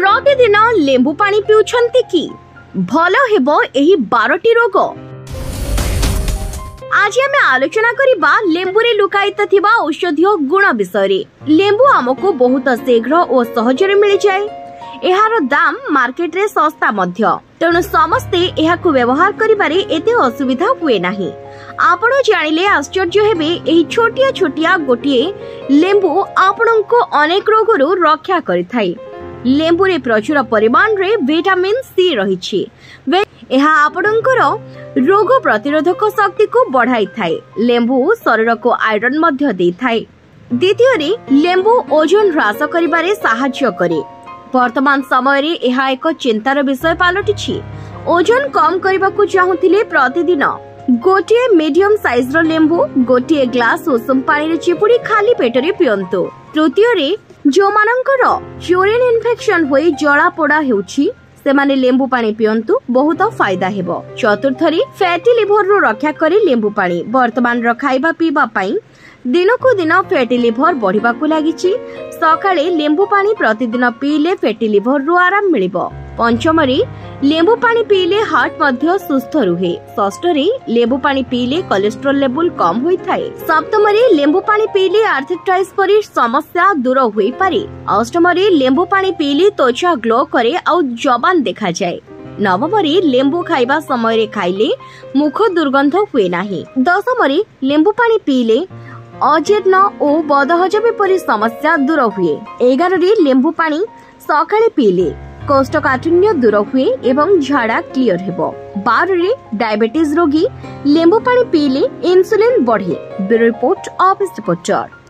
प्रतिदिन लेंबू पानी पिउछन्ति कि भल हेबो एही 12टी रोग। आज आमे आलोचना करिबा लेंबुरे लुकायित थिबा औषधीय गुण विषय। लेंबू हमको बहुत शीघ्र और सहजरे मिल जाए। एहार दाम मार्केट रे सस्ता मध्य, तेणु समस्ते एहाकु व्यवहार करिबारे एते असुविधा हुए नाही। आपण जानिले आश्चर्य हेबे एही छोटिया छोटिया गोटिए लेंबू आपणको अनेक रोगरु रक्षा करिथाय। लेंबू रे प्रचुर परिमाण रे विटामिन सी रहिछि। एहा आपणकर रोग प्रतिरोधक शक्ति को बढ़ाई थाए। लेंबू शरीर को आयरन मध्य देई थाए। द्वितीय रे लेंबू ओजन ह्रास करिबारे सहायता करे। वर्तमान समय रे एहा एक चिंतार विषय पालटिछि। ओजन कम करबाकू चाहुथिले प्रतिदिन गोटे मीडियम साइज रो लेंबू गोटे ग्लास उषुम पानी रे चिपुड़ी खाली पेट रे पियंतु। तृतीय रे जो मानकर यूरिन इन्फेक्शन होई जळा पोड़ा हेउछि सेमाने लेंबू पानी पियंतु, बहुत फायदा हेबो। चतुर्थ रे फैटी लिवर रो रक्षा करे लेंबू पानी। वर्तमान रो खाइबा पीबा पई दिनकू दिन फैटी लिवर बढ़िबाकू लागिछि। सकाळे लेंबू पानी प्रतिदिन पीले फैटी लिवर रो आराम मिलिबो। पंचम रे लेंबू पानी पीले हार्ट मध्य सुस्थ रुहे। षष्ठ रे लेंबू पानी पीले कोलेस्ट्रॉल लेवल कम होई थाए। सप्तम रे लेंबू पानी पीले आर्थराइटिस परि समस्या दूर होई पारे। अष्टम रे लेंबू पानी पीले त्वचा ग्लो करे और जवान देखा जाए। नवम रे लेंबू खाइबा समय रे खाइले मुख दुर्गंध हुए नाही। दशम रे लेंबू पानी पीले अजीर्ण और बदहजमी परि समस्या दूर हुए। 11 रे लेंबू पानी सकाळे पीले कोष्ठकाठिन्य दूर हुए एवं झाड़ा क्लियर हेबो। 12 रे डायबिटीज रोगी लेंबू पानी पीले इंसुलिन बढ़े। Bureau report office reporter.